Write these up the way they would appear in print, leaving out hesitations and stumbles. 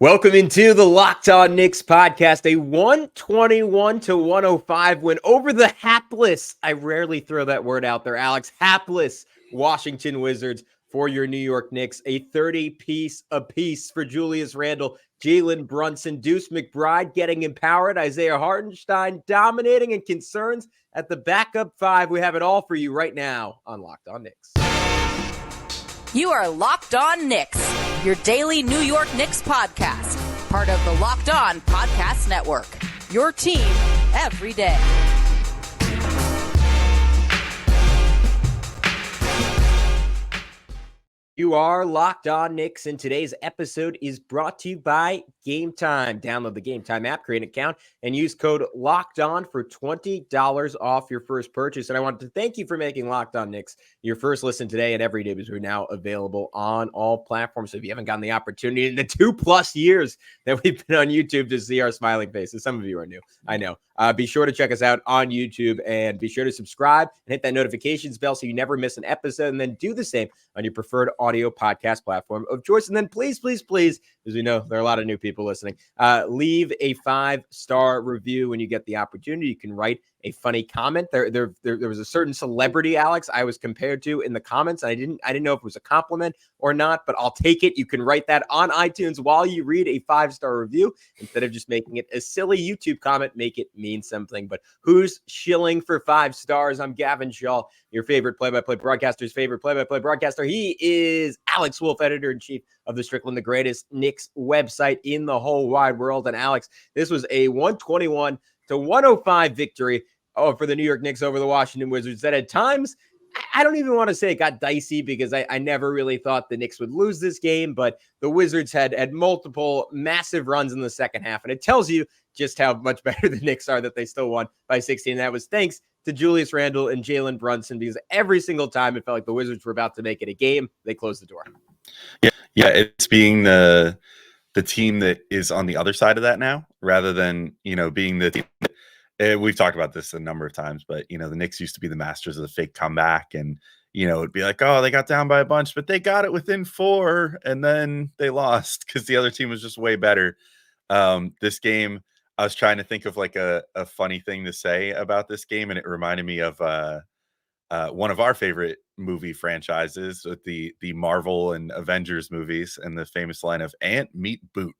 Welcome into the Locked On Knicks podcast, a 121-105 win over the hapless, I rarely throw that word out there, Alex, hapless Washington Wizards for your New York Knicks. A 30-piece apiece for Julius Randle, Jalen Brunson, Deuce McBride getting empowered, Isaiah Hartenstein dominating, and concerns at the backup five. We have it all for you right now on Locked On Knicks. You are Locked On Knicks, your daily New York Knicks podcast, part of the Locked On Podcast Network, your team every day. You are Locked On Knicks, and today's episode is brought to you by Gametime. Download the Gametime app, create an account, and use code LOCKEDON for $20 off your first purchase. And I want to thank you for making Locked On Knicks your first listen today and every day, because we're now available on all platforms. So if you haven't gotten the opportunity in the 2+ years that we've been on YouTube to see our smiling faces, some of you are new, I know. Be sure to check us out on YouTube, and be sure to subscribe and hit that notifications bell so you never miss an episode, and then do the same on your preferred audio podcast platform of choice. And then please, because we know there are a lot of new people listening, leave a 5-star review when you get the opportunity. You can write a funny comment. There was a certain celebrity, Alex, I was compared to in the comments. I didn't know if it was a compliment or not, but I'll take it. You can write that on iTunes while you read a 5-star review instead of just making it a silly YouTube comment. Make it mean something. But who's shilling for 5 stars? I'm Gavin, your favorite play-by-play broadcaster's favorite play-by-play broadcaster. He is Alex Wolf, editor-in-chief of the Strickland, the greatest Knicks website in the whole wide world. And Alex, this was a 121-105 victory for the New York Knicks over the Washington Wizards that at times, I don't even want to say it got dicey, because I never really thought the Knicks would lose this game, but the Wizards had multiple massive runs in the second half, and it tells you just how much better the Knicks are that they still won by 16. And that was thanks to Julius Randle and Jalen Brunson, because every single time it felt like the Wizards were about to make it a game, they closed the door. Yeah, it's being the team that is on the other side of that now, rather than, being the team. We've talked about this a number of times, but, the Knicks used to be the masters of the fake comeback, and, it'd be like, oh, they got down by a bunch, but they got it within 4, and then they lost because the other team was just way better. This game, I was trying to think of like a funny thing to say about this game, and it reminded me of one of our favorite movie franchises, with the Marvel and Avengers movies, and the famous line of "Ant meet boot."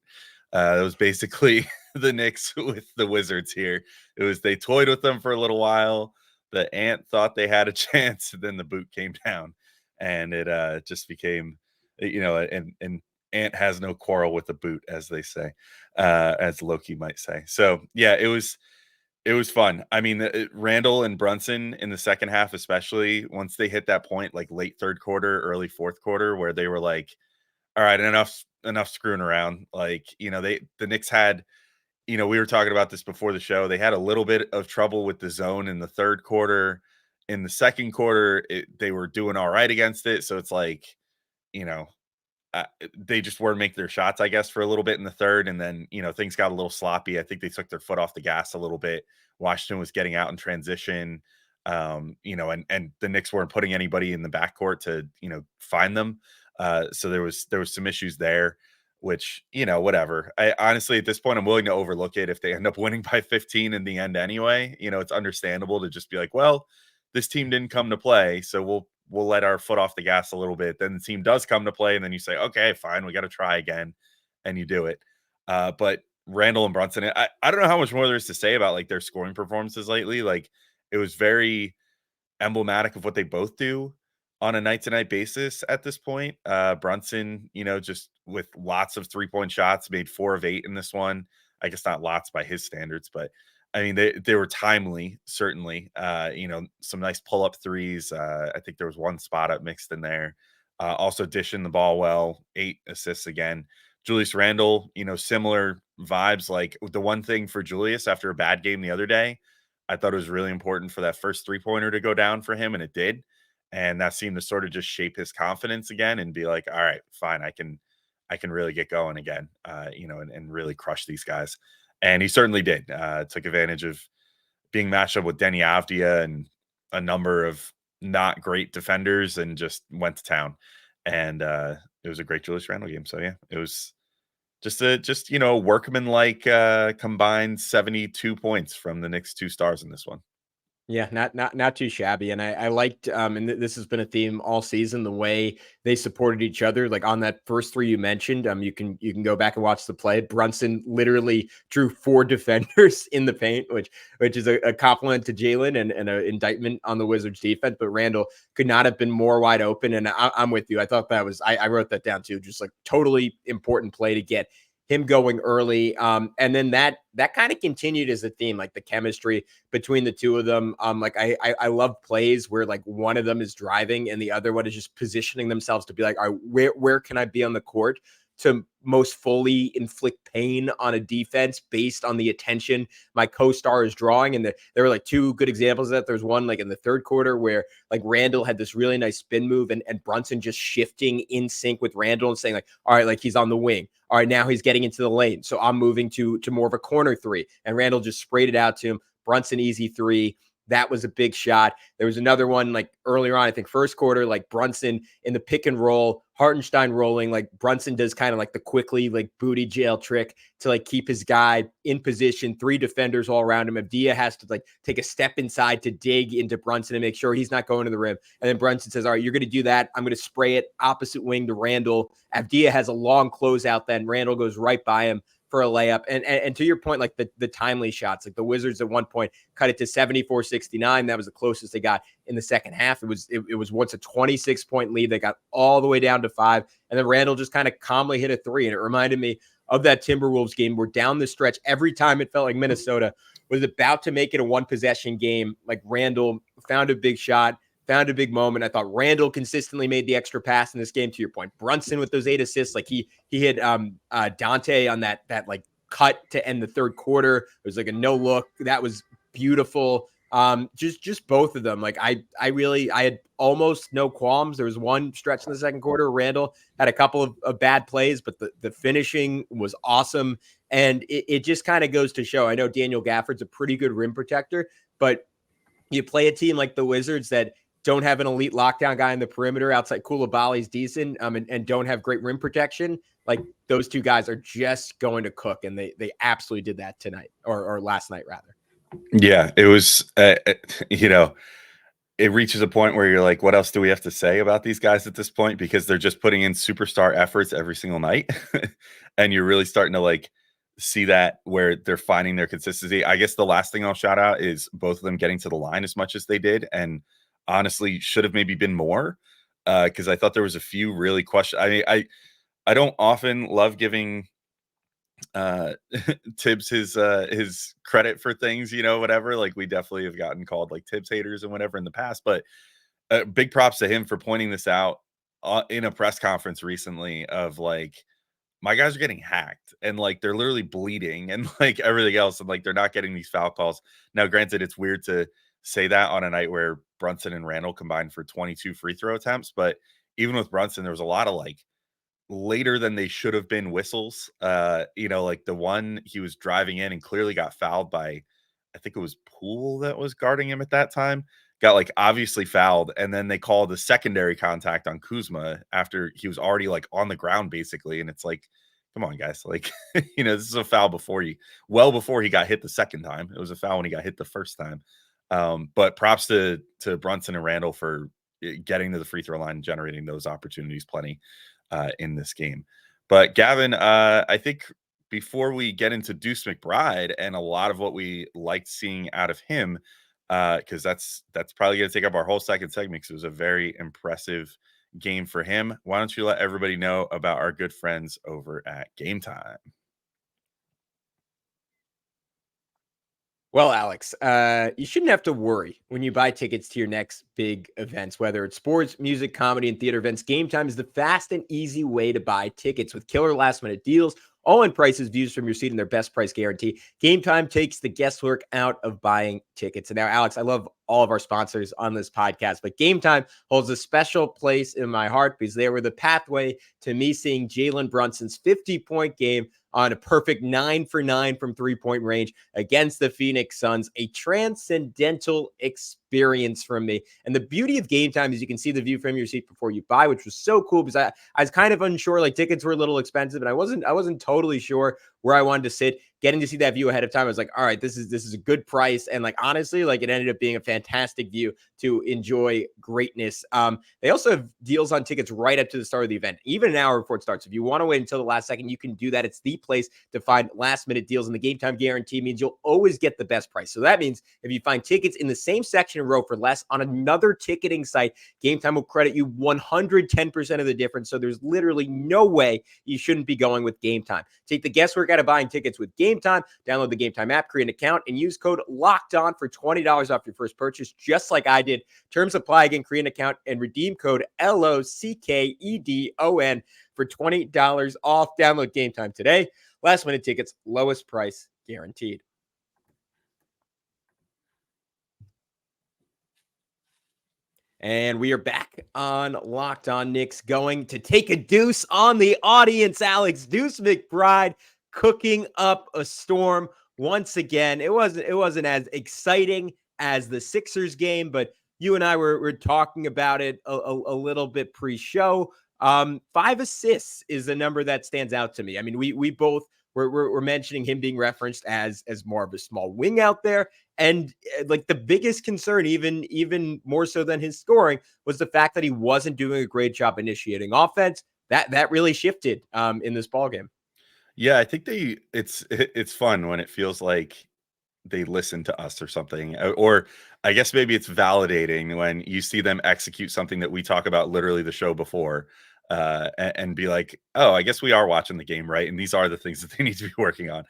That was basically the Knicks with the Wizards here. It was, they toyed with them for a little while. The Ant thought they had a chance, and then the boot came down, and it just became, and Ant has no quarrel with the boot, as they say, as Loki might say. So yeah, it was fun. I mean, Randle and Brunson in the second half, especially once they hit that point, like late third quarter, early fourth quarter, where they were like, all right, enough screwing around. Like, the Knicks had, we were talking about this before the show. They had a little bit of trouble with the zone in the third quarter. In the second quarter, they were doing all right against it. So it's like, they just weren't making their shots, I guess, for a little bit in the third. And then, things got a little sloppy. I think they took their foot off the gas a little bit. Washington was getting out in transition, and the Knicks weren't putting anybody in the backcourt to, find them. So there was some issues there, which, whatever. I honestly, at this point, I'm willing to overlook it if they end up winning by 15 in the end anyway. It's understandable to just be like, well, this team didn't come to play, so we'll let our foot off the gas a little bit. Then the team does come to play, and then you say, okay, fine, we got to try again, and you do it. But Randle and Brunson, I don't know how much more there is to say about like their scoring performances lately. Like, it was very emblematic of what they both do on a night-to-night basis at this point. Brunson, just with lots of 3-point shots, made 4 of 8 in this one. I guess not lots by his standards, but I mean, they were timely, certainly. Some nice pull-up threes. I think there was 1 spot up mixed in there. Also dishing the ball well, 8 assists again. Julius Randle, similar vibes. Like, the one thing for Julius after a bad game the other day, I thought it was really important for that first 3-pointer to go down for him, and it did. And that seemed to sort of just shape his confidence again and be like, all right, fine, I can really get going again, and really crush these guys. And he certainly did. Took advantage of being matched up with Denny Avdia and a number of not great defenders, and just went to town. And it was a great Julius Randle game. So yeah, it was just workman-like combined 72 points from the Knicks 2 stars in this one. Yeah, not too shabby. And I liked and this has been a theme all season, the way they supported each other. Like on that first three you mentioned, you can go back and watch the play. Brunson literally drew 4 defenders in the paint, which is a compliment to Jalen and an indictment on the Wizards defense. But Randle could not have been more wide open. And I'm with you. I thought that was I wrote that down too. Just like totally important play to get him going early. And then that kind of continued as a theme, like the chemistry between the two of them. Like I love plays where like one of them is driving and the other one is just positioning themselves to be like, all right, where can I be on the court to most fully inflict pain on a defense based on the attention my co-star is drawing. And there were like 2 good examples of that. There's one like in the third quarter where like Randle had this really nice spin move and Brunson just shifting in sync with Randle and saying like, all right, like he's on the wing. All right, now he's getting into the lane. So I'm moving to more of a corner 3. And Randle just sprayed it out to him. Brunson easy 3. That was a big shot. There was another one like earlier on, I think first quarter, like Brunson in the pick and roll, Hartenstein rolling, like Brunson does kind of like the quickly like booty jail trick to like keep his guy in position, 3 defenders all around him. Avdia has to like take a step inside to dig into Brunson and make sure he's not going to the rim. And then Brunson says, all right, you're going to do that. I'm going to spray it opposite wing to Randle. Avdia has a long closeout. Then Randle goes right by him for a layup. And to your point, like the timely shots, like the Wizards at one point cut it to 74-69. That was the closest they got in the second half. It was once a 26-point lead. They got all the way down to 5. And then Randle just kind of calmly hit a 3. And it reminded me of that Timberwolves game where down the stretch, every time it felt like Minnesota was about to make it a 1-possession game, like Randle found a big shot, found a big moment. I thought Randle consistently made the extra pass in this game, to your point. Brunson with those 8 assists, like he hit Dante on that like cut to end the third quarter. It was like a no look. That was beautiful. Just both of them. Like I had almost no qualms. There was one stretch in the second quarter. Randle had a couple of bad plays, but the finishing was awesome. And it just kind of goes to show, I know Daniel Gafford's a pretty good rim protector, but you play a team like the Wizards that don't have an elite lockdown guy in the perimeter outside Koulibaly's decent, and don't have great rim protection. Like those 2 guys are just going to cook, and they absolutely did that tonight or last night rather. Yeah, it was, it reaches a point where you're like, what else do we have to say about these guys at this point? Because they're just putting in superstar efforts every single night. And you're really starting to like see that where they're finding their consistency. I guess the last thing I'll shout out is both of them getting to the line as much as they did. And honestly, should have maybe been more, because I thought there was a few really questions. I mean, I don't often love giving Tibbs his credit for things, whatever. Like we definitely have gotten called like Tibbs haters and whatever in the past, but big props to him for pointing this out in a press conference recently of like, my guys are getting hacked and like they're literally bleeding and like everything else, and like they're not getting these foul calls. Now granted, it's weird to say that on a night where Brunson and Randle combined for 22 free throw attempts, but even with Brunson, there was a lot of like later than they should have been whistles. Like the one he was driving in and clearly got fouled by, I think it was Poole that was guarding him at that time, got like obviously fouled. And then they called the secondary contact on Kuzma after he was already like on the ground basically. And it's like, come on guys. Like, this is a foul before he got hit the second time. It was a foul when he got hit the first time. But props to Brunson and Randle for getting to the free throw line and generating those opportunities plenty in this game. But Gavin, I think before we get into Deuce McBride and a lot of what we liked seeing out of him, because that's probably going to take up our whole second segment because it was a very impressive game for him. Why don't you let everybody know about our good friends over at Gametime? Well, Alex, you shouldn't have to worry when you buy tickets to your next big events, whether it's sports, music, comedy, and theater events. Gametime is the fast and easy way to buy tickets with killer last-minute deals, all-in prices, views from your seat, and their best price guarantee. Gametime takes the guesswork out of buying tickets. And now, Alex, I love all of our sponsors on this podcast. But Gametime holds a special place in my heart because they were the pathway to me seeing Jalen Brunson's 50-point game on a perfect 9 for 9 from three-point range against the Phoenix Suns, a transcendental experience from me. And the beauty of Gametime is you can see the view from your seat before you buy, which was so cool because I was kind of unsure. Like, tickets were a little expensive, and I wasn't totally sure where I wanted to sit. Getting to see that view ahead of time, I was like, all right, this is a good price. And like, honestly, like, it ended up being a fantastic view to enjoy greatness. They also have deals on tickets right up to the start of the event, even an hour before it starts. If you want to wait until the last second, you can do that. It's the place to find last minute deals, and the Gametime guarantee means you'll always get the best price. So that means if you find tickets in the same section and row for less on another ticketing site, Gametime will credit you 110% of the difference. So there's literally no way you shouldn't be going with Gametime. Take the guesswork out of buying tickets with Gametime. Download the Gametime app, create an account, and use code LOCKEDON for $20 off your first purchase, just like I did. Terms apply. Again, create an account and redeem code LOCKEDON for $20 off. Download Gametime today. Last minute tickets, lowest price guaranteed. And we are back on Locked On Knicks, going to take a deuce on the audience, Alex. Deuce McBride cooking up a storm once again. It wasn't as exciting as the Sixers game, but you and I were talking about it a little bit pre-show. 5 assists is the number that stands out to me. I mean, we both we're mentioning him being referenced as more of a small wing out there. And like, the biggest concern, even more so than his scoring, was the fact that he wasn't doing a great job initiating offense. That really shifted in this ballgame. Yeah, I think it's fun when it feels like they listen to us or something. Or I guess maybe it's validating when you see them execute something that we talk about literally the show before, and be like, oh, I guess we are watching the game, right? And these are the things that they need to be working on.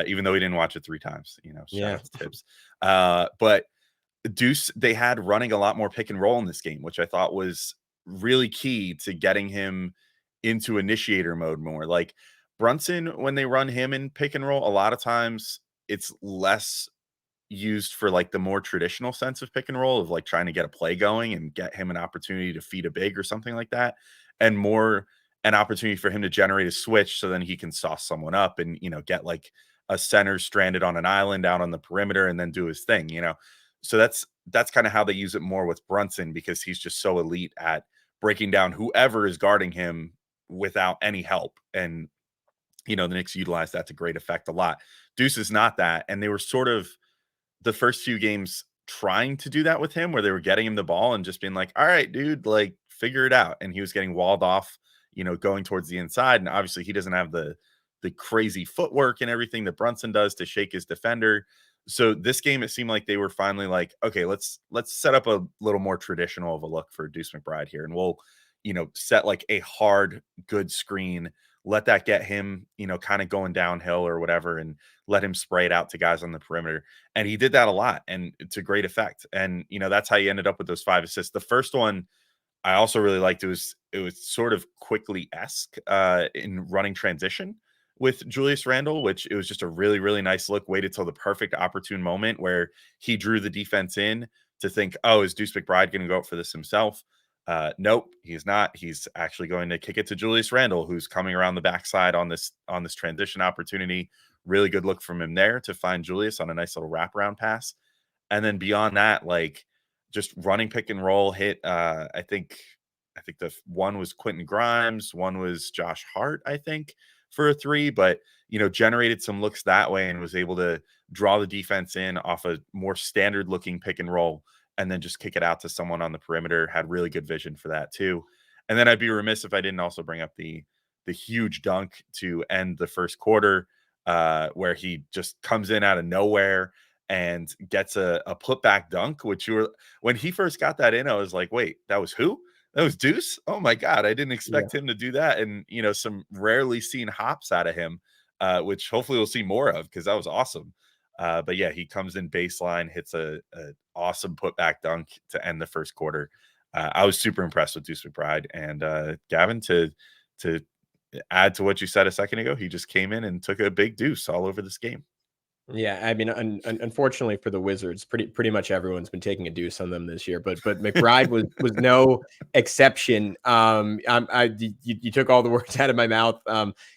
Even though we didn't watch it 3 times, shout out to Tibbs. But Deuce, they had running a lot more pick and roll in this game, which I thought was really key to getting him into initiator mode more. Like, Brunson, when they run him in pick and roll, a lot of times it's less used for like the more traditional sense of pick and roll of like trying to get a play going and get him an opportunity to feed a big or something like that, and more an opportunity for him to generate a switch so then he can sauce someone up and, get like a center stranded on an island out on the perimeter and then do his thing, So that's kind of how they use it more with Brunson, because he's just so elite at breaking down whoever is guarding him without any help. And, the Knicks utilize that to great effect a lot. Deuce is not that. And they were sort of the first few games trying to do that with him, where they were getting him the ball and just being like, all right, dude, like, figure it out. And he was getting walled off, going towards the inside. And obviously he doesn't have the crazy footwork and everything that Brunson does to shake his defender. So this game, it seemed like they were finally like, okay, let's set up a little more traditional of a look for Deuce McBride here. And we'll, set like a hard, good screen, let that get him, kind of going downhill or whatever, and let him spray it out to guys on the perimeter. And he did that a lot, and it's a great effect. And, that's how you ended up with those 5 assists. The first one I also really liked. It was sort of quickly-esque in running transition with Julius Randle, which it was just a really, really nice look. Waited till the perfect opportune moment where he drew the defense in to think, oh, is Deuce McBride going to go up for this himself? Nope, he's not. He's actually going to kick it to Julius Randle, who's coming around the backside on this transition opportunity. Really good look from him there to find Julius on a nice little wraparound pass. And then beyond that, like, just running pick and roll hit. I think the one was Quentin Grimes, one was Josh Hart, I think, for a 3, but generated some looks that way and was able to draw the defense in off a more standard looking pick and roll, and then just kick it out to someone on the perimeter. Had really good vision for that too. And then I'd be remiss if I didn't also bring up the huge dunk to end the first quarter, where he just comes in out of nowhere and gets a putback dunk, which when he first got that in, I was like, wait, that was who? That was Deuce? Oh my God, I didn't expect him to do that. And, some rarely seen hops out of him, which hopefully we'll see more of, because that was awesome. But yeah, he comes in baseline, hits a awesome putback dunk to end the first quarter. I was super impressed with Deuce McBride. And Gavin, to add to what you said a second ago, he just came in and took a big deuce all over this game. Yeah, I mean, unfortunately for the Wizards, pretty much everyone's been taking a deuce on them this year, but McBride was no exception. You took all the words out of my mouth,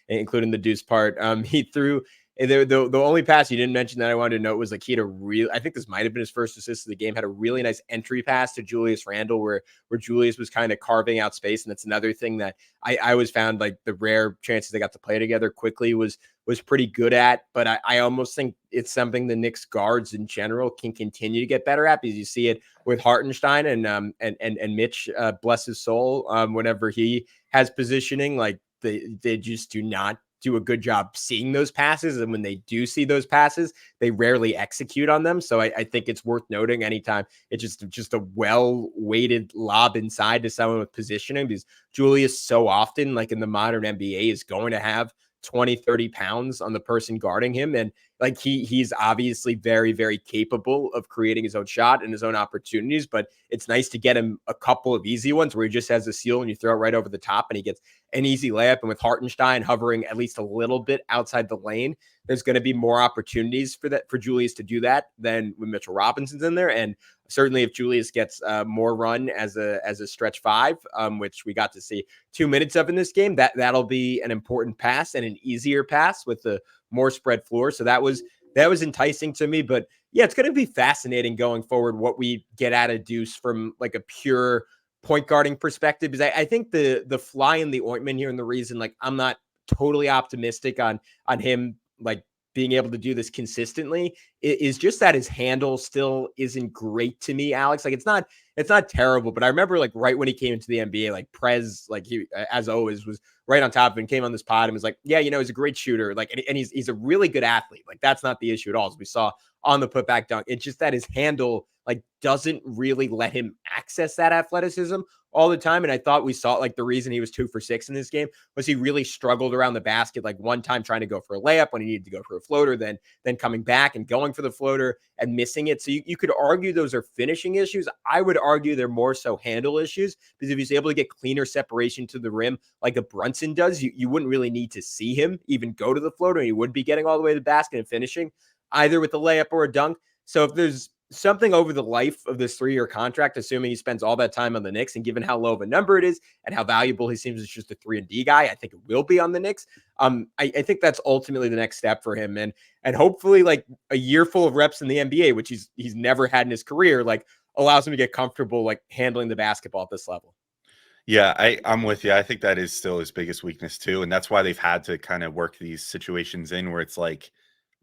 including the deuce part. He threw the only pass you didn't mention that I wanted to note was like he had a real. I think this might have been his first assist of the game. Had a really nice entry pass to Julius Randle, where Julius was kind of carving out space, and that's another thing that I always found like the rare chances they got to play together quickly was pretty good at, but I almost think it's something the Knicks guards in general can continue to get better at, because you see it with Hartenstein and Mitch, bless his soul, whenever he has positioning, like they just do not do a good job seeing those passes, and when they do see those passes, they rarely execute on them. So I think it's worth noting anytime it's just a well-weighted lob inside to someone with positioning, because Julius so often, like in the modern NBA, is going to have 20, 30 pounds on the person guarding him. And like he's obviously very, very capable of creating his own shot and his own opportunities, but it's nice to get him a couple of easy ones where he just has a seal and you throw it right over the top and he gets an easy layup. And with Hartenstein hovering at least a little bit outside the lane, there's going to be more opportunities for Julius to do that than when Mitchell Robinson's in there. And certainly if Julius gets more run as a stretch five, which we got to see 2 minutes of in this game, that'll be an important pass and an easier pass with the more spread floor. So that was enticing to me. But yeah, it's going to be fascinating going forward what we get out of Deuce from like a pure point guarding perspective, because I think the fly in the ointment here, and the reason like I'm not totally optimistic on him like being able to do this consistently is just that his handle still isn't great to me, Alex. Like it's not terrible, but I remember like right when he came into the NBA, like Prez, like he, as always, was right on top of him, came on this pod and was like, yeah, he's a great shooter. Like, and he's a really good athlete. Like that's not the issue at all, as we saw on the putback dunk. It's just that his handle like doesn't really let him access that athleticism all the time. And I thought we saw like the reason he was 2 for 6 in this game was he really struggled around the basket, like one time trying to go for a layup when he needed to go for a floater, then coming back and going for the floater and missing it. So you could argue those are finishing issues. I would argue they're more so handle issues, because if he's able to get cleaner separation to the rim like a Brunson does, you wouldn't really need to see him even go to the floater, and he would be getting all the way to the basket and finishing either with a layup or a dunk. So if there's something over the life of this 3-year contract, assuming he spends all that time on the Knicks, and given how low of a number it is and how valuable he seems as just a 3-and-D guy, I think it will be on the Knicks. I think that's ultimately the next step for him. And hopefully like a year full of reps in the NBA, which he's never had in his career, like allows him to get comfortable like handling the basketball at this level. Yeah, I'm with you. I think that is still his biggest weakness too. And that's why they've had to kind of work these situations in where it's like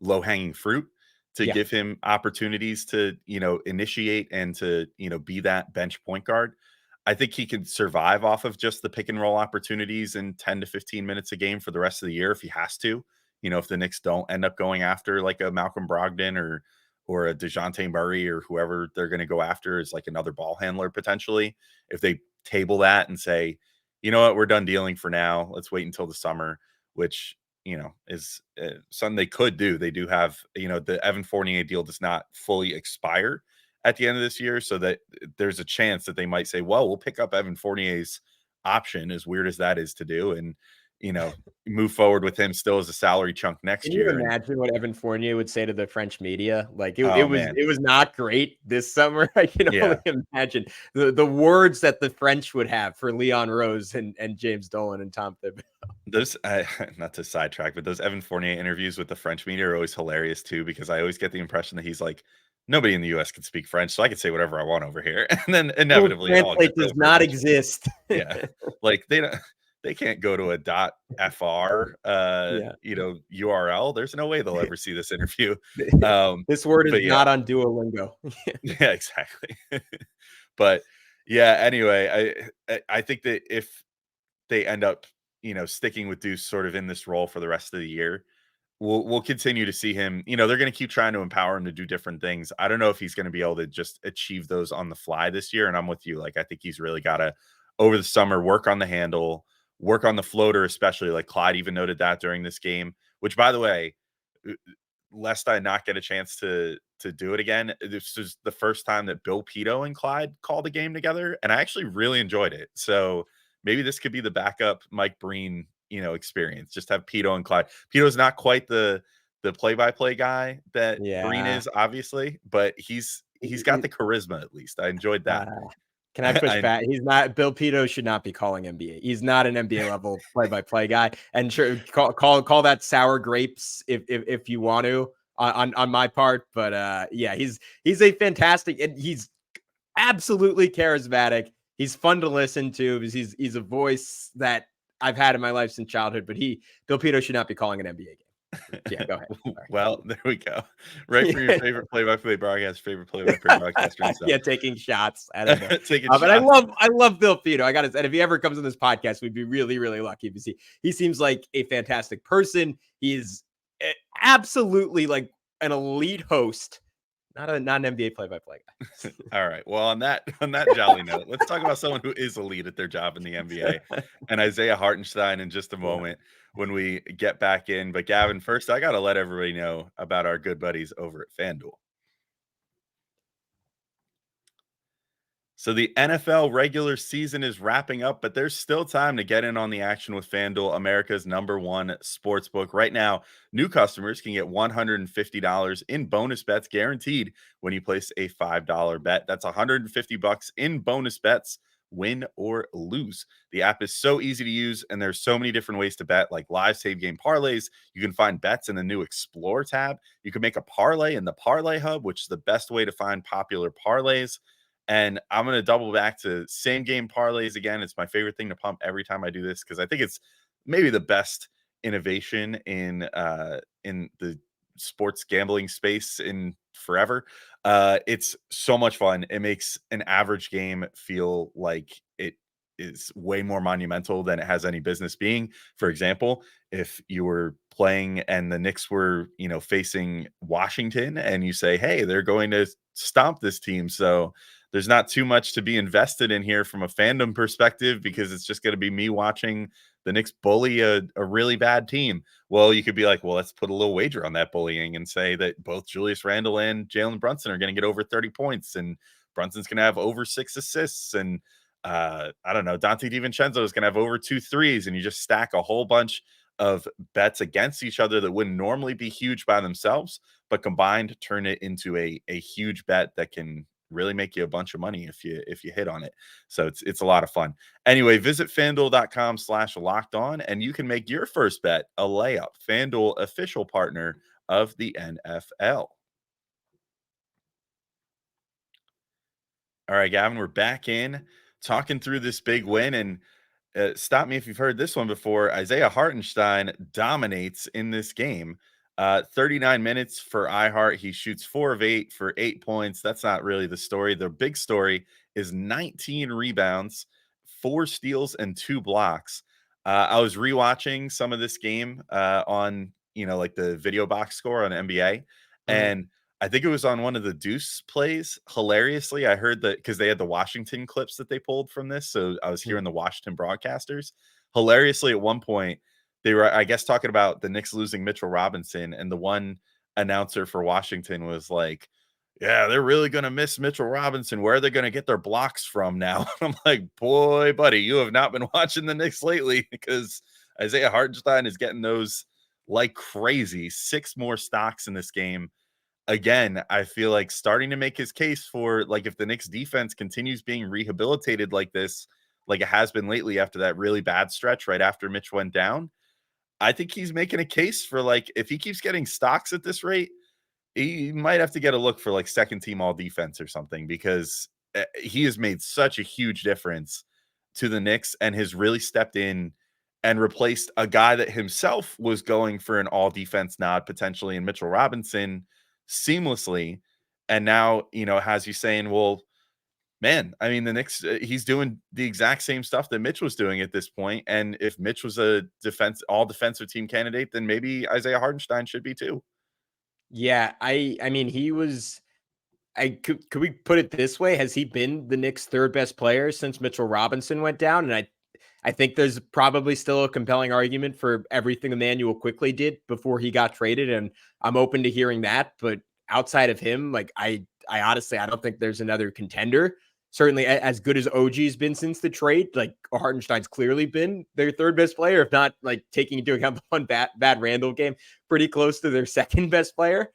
low hanging fruit to give him opportunities to, initiate and to, be that bench point guard. I think he can survive off of just the pick and roll opportunities in 10 to 15 minutes a game for the rest of the year if he has to. If the Knicks don't end up going after like a Malcolm Brogdon or a DeJounte Murray or whoever they're going to go after is like another ball handler potentially. If they table that and say, you know what, we're done dealing for now. Let's wait until the summer, which, is something they could do. They do have, the Evan Fournier deal does not fully expire at the end of this year. So that there's a chance that they might say, well, we'll pick up Evan Fournier's option, as weird as that is to do. And, move forward with him still as a salary chunk next Can year. you imagine what Evan Fournier would say to the French media? Like it Man. was not great this summer. I can only imagine the words that the French would have for Leon Rose and James Dolan and Tom Thibodeau. Those, not to sidetrack, but those Evan Fournier interviews with the French media are always hilarious too, because I always get the impression that he's like, nobody in the U.S. can speak French, so I can say whatever I want over here, and then inevitably it all translate does not exist. Yeah, like they can't go to a .fr URL. There's no way they'll ever see this interview. This word is not on Duolingo. Yeah, exactly. But yeah, anyway, I think that if they end up sticking with Deuce sort of in this role for the rest of the year, we'll continue to see him. They're going to keep trying to empower him to do different things. I don't know if he's going to be able to just achieve those on the fly this year. And I'm with you. Like, I think he's really got to, over the summer, work on the handle, work on the floater, especially. Like Clyde even noted that during this game, which, by the way, lest I not get a chance to do it again, this is the first time that Bill Pito and Clyde called a game together, and I actually really enjoyed it. So maybe this could be the backup Mike Breen, experience. Just have Pito and Clyde. Pito's not quite the the play-by-play guy that Green Yeah. is, obviously, but he's got the charisma at least. I enjoyed that. Can I push I back? He's not Bill Pito should not be calling NBA. He's not an NBA level play-by-play guy. And sure, call that sour grapes if you want to on my part. But yeah, he's a fantastic, and he's absolutely charismatic. He's fun to listen to because he's a voice that I've had in my life since childhood. But Bill Pito should not be calling an NBA game. Yeah, go ahead. Sorry. Well, there we go. Right for your favorite play-by-play broadcast, favorite play-by-play broadcaster himself. Yeah, taking shots at him. Taking But I shots. love Bill Pito. I gotta say, if he ever comes on this podcast, we'd be really, really lucky because he seems like a fantastic person. He is absolutely like an elite host, not an NBA play-by-play guy. All right. Well, on that jolly note, let's talk about someone who is elite at their job in the NBA and Isaiah Hartenstein in just a moment when we get back in. But Gavin, first, I got to let everybody know about our good buddies over at FanDuel. So the NFL regular season is wrapping up, but there's still time to get in on the action with FanDuel, America's #1 sportsbook. Right now, new customers can get $150 in bonus bets guaranteed when you place a $5 bet. That's $150 in bonus bets, win or lose. The app is so easy to use, and there's so many different ways to bet, like live save game parlays. You can find bets in the new Explore tab. You can make a parlay in the Parlay Hub, which is the best way to find popular parlays. And I'm going to double back to same game parlays again. It's my favorite thing to pump every time I do this because I think it's maybe the best innovation in the sports gambling space in forever. It's so much fun. It makes an average game feel like it is way more monumental than it has any business being. For example, if you were playing and the Knicks were, facing Washington and you say, hey, they're going to stomp this team. So there's not too much to be invested in here from a fandom perspective because it's just going to be me watching the Knicks bully a really bad team. Well, you could be like, well, let's put a little wager on that bullying and say that both Julius Randle and Jalen Brunson are going to get over 30 points and Brunson's going to have over 6 assists. And I don't know, Dante DiVincenzo is going to have over 2 threes. And you just stack a whole bunch of bets against each other that wouldn't normally be huge by themselves, but combined turn it into a huge bet that can really make you a bunch of money if you hit on it. So it's a lot of fun. Anyway, visit FanDuel.com/lockedon and you can make your first bet a layup. FanDuel, official partner of the NFL. All right, Gavin, we're back in talking through this big win. And stop me if you've heard this one before. Isaiah Hartenstein dominates in this game. 39 minutes for iHeart. He shoots 4 of 8 for 8 points. That's not really the story. The big story is 19 rebounds, 4 steals, and 2 blocks. I was rewatching some of this game on, like the video box score on NBA. And I think it was on one of the Deuce plays. Hilariously, I heard that because they had the Washington clips that they pulled from this. So I was hearing the Washington broadcasters. Hilariously, at one point, they were, I guess, talking about the Knicks losing Mitchell Robinson. And the one announcer for Washington was like, yeah, they're really going to miss Mitchell Robinson. Where are they going to get their blocks from now? I'm like, boy, buddy, you have not been watching the Knicks lately because Isaiah Hartenstein is getting those like crazy. 6 more stocks in this game. Again, I feel like starting to make his case for like if the Knicks defense continues being rehabilitated like this, like it has been lately after that really bad stretch right after Mitch went down, I think he's making a case for like if he keeps getting stocks at this rate, he might have to get a look for like second team all defense or something because he has made such a huge difference to the Knicks and has really stepped in and replaced a guy that himself was going for an all defense nod potentially in Mitchell Robinson seamlessly. And now, has you saying, well, man, I mean, the Knicks, he's doing the exact same stuff that Mitch was doing at this point. And if Mitch was a all defensive team candidate, then maybe Isaiah Hartenstein should be too. Yeah, I mean, he was. Could we put it this way? Has he been the Knicks' 3rd best player since Mitchell Robinson went down? And I think there's probably still a compelling argument for everything Emmanuel quickly did before he got traded, and I'm open to hearing that. But outside of him, like I honestly, I don't think there's another contender certainly as good as OG's been since the trade. Like Hartenstein's clearly been their third best player, if not like taking into account the one bad Randle game, pretty close to their second best player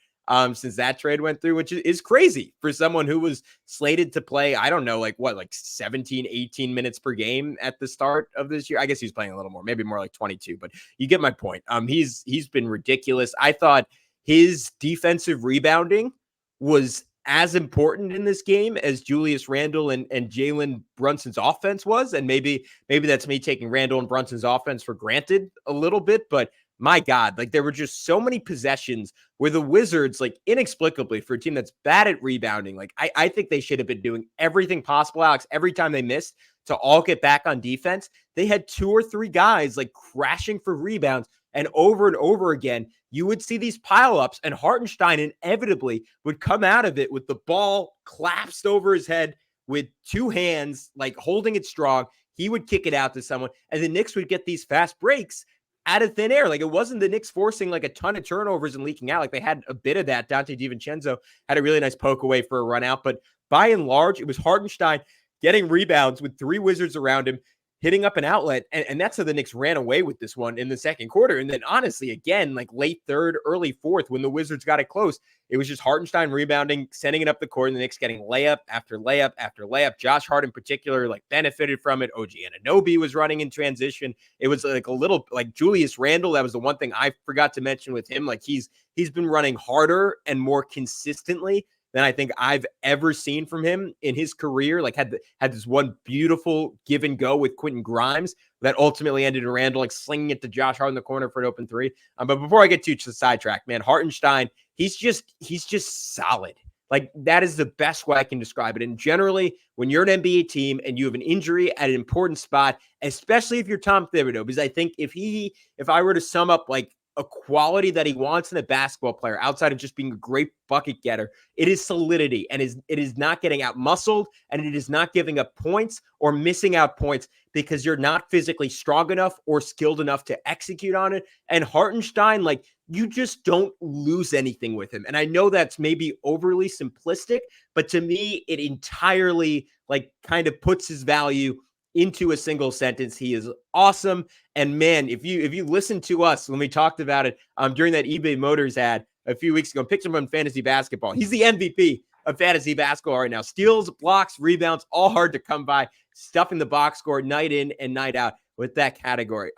since that trade went through, which is crazy for someone who was slated to play, I don't know, like 17, 18 minutes per game at the start of this year. I guess he's playing a little more, maybe more like 22, but you get my point. He's been ridiculous. I thought his defensive rebounding was as important in this game as Julius Randle and Jalen Brunson's offense was. And maybe that's me taking Randle and Brunson's offense for granted a little bit, but my God, like there were just so many possessions where the Wizards, like inexplicably for a team that's bad at rebounding, like I think they should have been doing everything possible, Alex, every time they missed to all get back on defense. They had 2 or 3 guys like crashing for rebounds, and over again, you would see these pileups, and Hartenstein inevitably would come out of it with the ball collapsed over his head with 2 hands, like holding it strong. He would kick it out to someone, and the Knicks would get these fast breaks out of thin air. Like it wasn't the Knicks forcing like a ton of turnovers and leaking out. Like they had a bit of that. Dante DiVincenzo had a really nice poke away for a run out, but by and large, it was Hartenstein getting rebounds with 3 Wizards around him, hitting up an outlet. And that's how the Knicks ran away with this one in the second quarter. And then honestly, again, like late third, early fourth, when the Wizards got it close, it was just Hartenstein rebounding, sending it up the court, and the Knicks getting layup after layup after layup. Josh Hart in particular, like benefited from it. OG Anunoby was running in transition. It was like a little like Julius Randle. That was the one thing I forgot to mention with him. Like he's been running harder and more consistently than I think I've ever seen from him in his career. Like had this one beautiful give and go with Quentin Grimes that ultimately ended in Randle like slinging it to Josh Hart in the corner for an open 3. But before I get to the sidetrack, man, Hartenstein, he's just solid. Like that is the best way I can describe it. And generally, when you're an NBA team and you have an injury at an important spot, especially if you're Tom Thibodeau, because I think if I were to sum up like a quality that he wants in a basketball player outside of just being a great bucket getter, it is solidity, and it is not getting out muscled, and it is not giving up points or missing out points because you're not physically strong enough or skilled enough to execute on it. And Hartenstein, like you just don't lose anything with him. And I know that's maybe overly simplistic, but to me, it entirely like kind of puts his value into a single sentence. He is awesome. And man, if you listen to us when we talked about it during that eBay Motors ad a few weeks ago, picked him on fantasy basketball. He's the MVP of fantasy basketball right now. Steals, blocks, rebounds, all hard to come by. Stuff in the box score night in and night out with that category.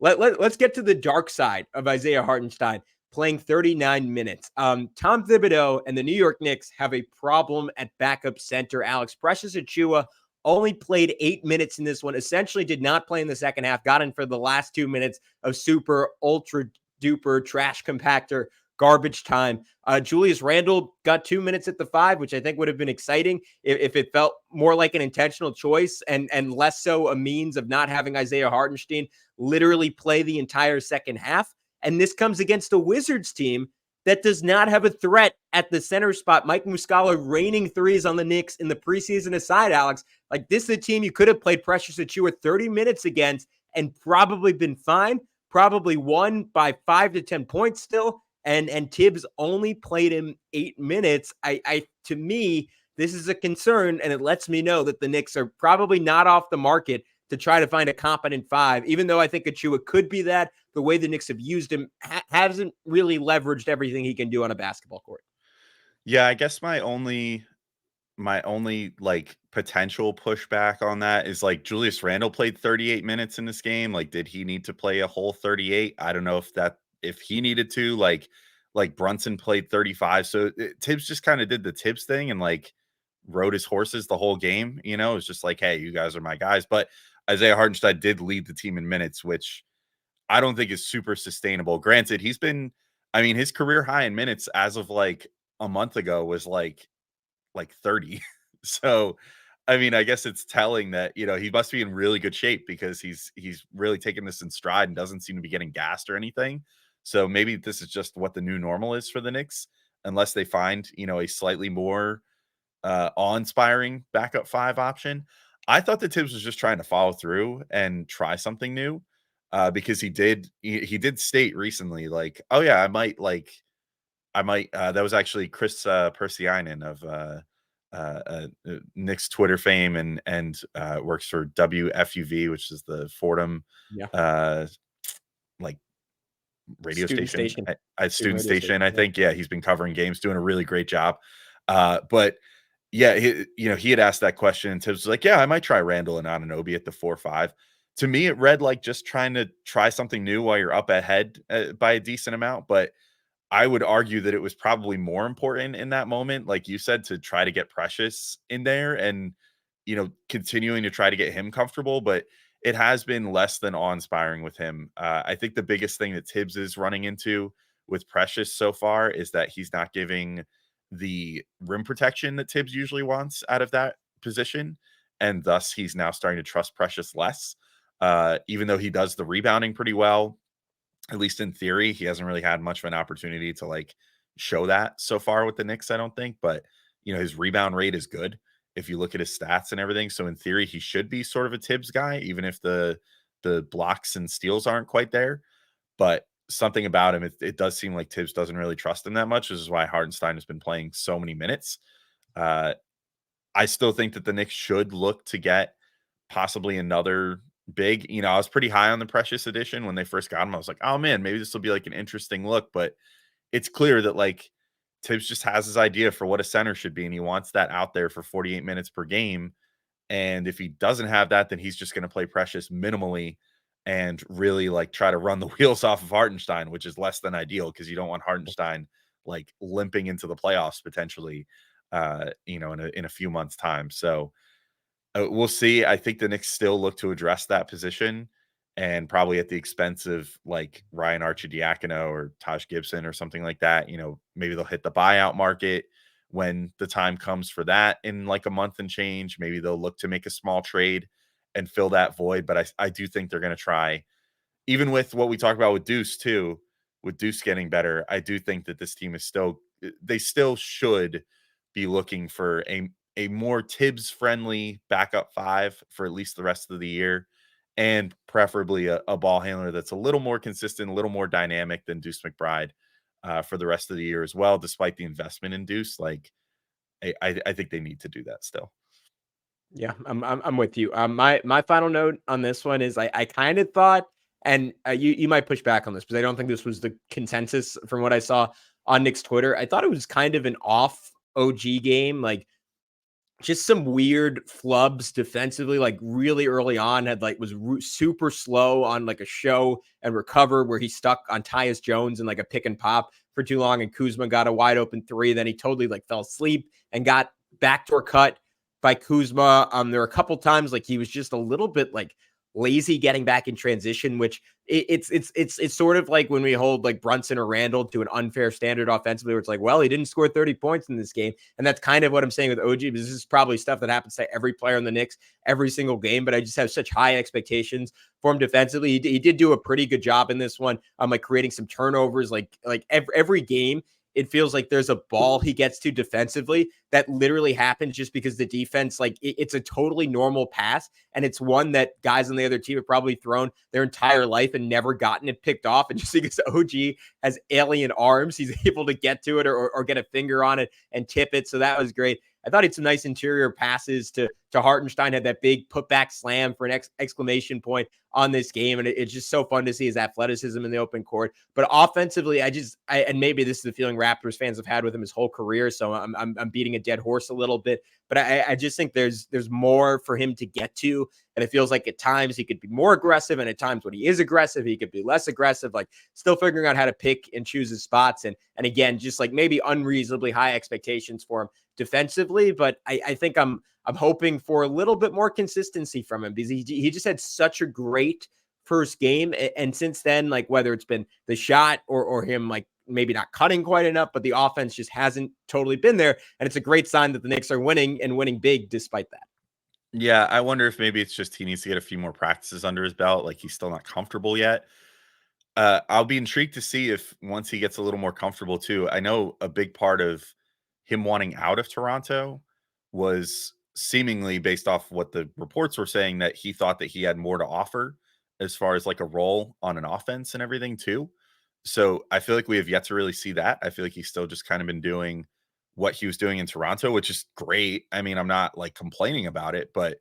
Let's get to the dark side of Isaiah Hartenstein playing 39 minutes. Tom Thibodeau and the New York Knicks have a problem at backup center. Alex, Precious Achiuwa only played 8 minutes in this one, essentially did not play in the second half, got in for the last 2 minutes of super ultra duper trash compactor garbage time. Julius Randle got 2 minutes at the 5, which I think would have been exciting if it felt more like an intentional choice and less so a means of not having Isaiah Hartenstein literally play the entire second half. And this comes against a Wizards team that does not have a threat at the center spot. Mike Muscala raining threes on the Knicks in the preseason aside, Alex. Like this is a team you could have played Precious Achiuwa 30 minutes against and probably been fine, probably won by 5 to 10 points still. And Tibbs only played him 8 minutes. To me, this is a concern, and it lets me know that the Knicks are probably not off the market to try to find a competent 5, even though I think Achiuwa could be that. The way the Knicks have used him hasn't really leveraged everything he can do on a basketball court. Yeah, I guess my only like potential pushback on that is like Julius Randle played 38 minutes in this game. Like, did he need to play a whole 38? I don't know if he needed to. Like Brunson played 35. So Tibbs just kind of did the Tibbs thing and like rode his horses the whole game. You know, it's just like, hey, you guys are my guys. But Isaiah Hartenstein did lead the team in minutes, which I don't think is super sustainable. Granted, his career high in minutes as of like a month ago was like 30. So, I mean, I guess it's telling that, you know, he must be in really good shape because he's really taking this in stride and doesn't seem to be getting gassed or anything. So maybe this is just what the new normal is for the Knicks, unless they find, you know, a slightly more awe-inspiring backup 5 option. I thought that Tibbs was just trying to follow through and try something new because he did state recently, like, oh yeah, I might that was actually Chris Persianen Knicks Twitter fame and works for WFUV, which is the Fordham Yeah. like radio Student station, station. student Radio station, station. I Yeah. think. Yeah, he's been covering games, doing a really great job. But yeah, he had asked that question, and Tibbs was like, "Yeah, I might try Randle and Anunoby at the 4-5." To me, it read like just trying to try something new while you're up ahead by a decent amount. But I would argue that it was probably more important in that moment, like you said, to try to get Precious in there and, continuing to try to get him comfortable. But it has been less than awe-inspiring with him. I think the biggest thing that Tibbs is running into with Precious so far is that he's not giving the rim protection that Tibbs usually wants out of that position. And thus, he's now starting to trust Precious less, even though he does the rebounding pretty well. At least in theory, he hasn't really had much of an opportunity to like show that so far with the Knicks, I don't think. But his rebound rate is good if you look at his stats and everything. So in theory, he should be sort of a Tibbs guy, even if the blocks and steals aren't quite there. But something about him, it does seem like Tibbs doesn't really trust him that much. This is why Hartenstein has been playing so many minutes. I still think that the Knicks should look to get possibly another big. I was pretty high on the Precious edition when they first got him. I was like, oh man, maybe this will be like an interesting look. But it's clear that like Tibbs just has his idea for what a center should be, and he wants that out there for 48 minutes per game. And if he doesn't have that, then he's just going to play Precious minimally and really like try to run the wheels off of Hartenstein, which is less than ideal because you don't want Hartenstein like limping into the playoffs potentially, in a few months' time. So we'll see. I think the Knicks still look to address that position, and probably at the expense of like Ryan Arcidiacono or Taj Gibson or something like that. Maybe they'll hit the buyout market when the time comes for that in like a month and change. Maybe they'll look to make a small trade and fill that void. But I do think they're going to try, even with what we talked about with Deuce too, with Deuce getting better. I do think that this team is they still should be looking for a more Tibbs friendly backup five for at least the rest of the year, and preferably a ball handler that's a little more consistent, a little more dynamic than Deuce McBride for the rest of the year as well, despite the investment in Deuce. Like, I think they need to do that still. Yeah, I'm with you. My final note on this one is I kind of thought, and you might push back on this because I don't think this was the consensus from what I saw on Knicks Twitter. I thought it was kind of an off OG game, like just some weird flubs defensively, like really early on was super slow on like a show and recover where he stuck on Tyus Jones and like a pick and pop for too long. And Kuzma got a wide open three. Then he totally like fell asleep and got backdoor cut by Kuzma. There were a couple times like he was just a little bit like lazy getting back in transition, which it's sort of like when we hold like Brunson or Randle to an unfair standard offensively, where it's like, well, he didn't score 30 points in this game. And that's kind of what I'm saying with OG, because this is probably stuff that happens to every player in the Knicks every single game. But I just have such high expectations for him defensively. He did do a pretty good job in this one, like creating some turnovers, like every game. It feels like there's a ball he gets to defensively that literally happens just because the defense, like it's a totally normal pass. And it's one that guys on the other team have probably thrown their entire life and never gotten it picked off. And just because OG has alien arms, he's able to get to it or get a finger on it and tip it. So that was great. I thought he had some nice interior passes to Hartenstein, had that big putback slam for an exclamation point on this game. And it's just so fun to see his athleticism in the open court. But offensively, and maybe this is the feeling Raptors fans have had with him his whole career. So I'm beating a dead horse a little bit, but I just think there's more for him to get to. And it feels like at times he could be more aggressive. And at times when he is aggressive, he could be less aggressive, like still figuring out how to pick and choose his spots. And again, just like maybe unreasonably high expectations for him defensively. But I think I'm hoping for a little bit more consistency from him, because he just had such a great first game. And since then, like whether it's been the shot or him like maybe not cutting quite enough, but the offense just hasn't totally been there. And it's a great sign that the Knicks are winning and winning big despite that. Yeah, I wonder if maybe it's just he needs to get a few more practices under his belt. Like he's still not comfortable yet. I'll be intrigued to see if once he gets a little more comfortable too. I know a big part of him wanting out of Toronto was seemingly based off what the reports were saying, that he thought that he had more to offer as far as like a role on an offense and everything too. So I feel like we have yet to really see that. I feel like he's still just kind of been doing what he was doing in Toronto, which is great. I mean, I'm not like complaining about it, but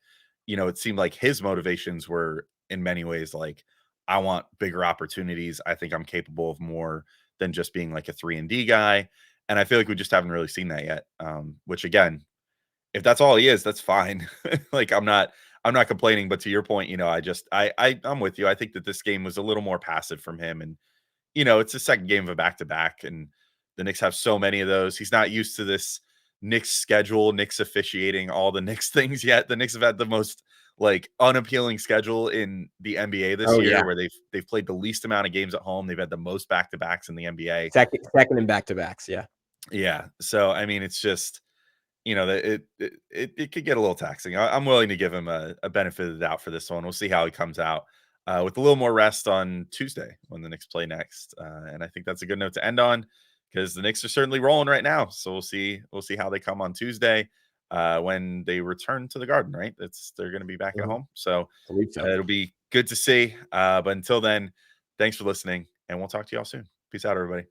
it seemed like his motivations were in many ways like, I want bigger opportunities. I think I'm capable of more than just being like a 3-and-D guy. And I feel like we just haven't really seen that yet. Which again, if that's all he is, that's fine. Like I'm not complaining, but to your point, I'm with you. I think that this game was a little more passive from him, and it's the second game of a back-to-back, and the Knicks have so many of those. He's not used to this Knicks schedule, Knicks officiating, all the Knicks things yet. The Knicks have had the most like unappealing schedule in the NBA this year, where they've played the least amount of games at home. They've had the most back-to-backs in the NBA. Second in back-to-backs, yeah. Yeah. So I mean, it's just that it could get a little taxing. I'm willing to give him a benefit of the doubt for this one. We'll see how he comes out with a little more rest on Tuesday when the Knicks play next. And I think that's a good note to end on, because the Knicks are certainly rolling right now. So we'll see how they come on Tuesday when they return to the Garden. Right, they're going to be back at home. So it'll be good to see. But until then, thanks for listening, and we'll talk to y'all soon. Peace out, everybody.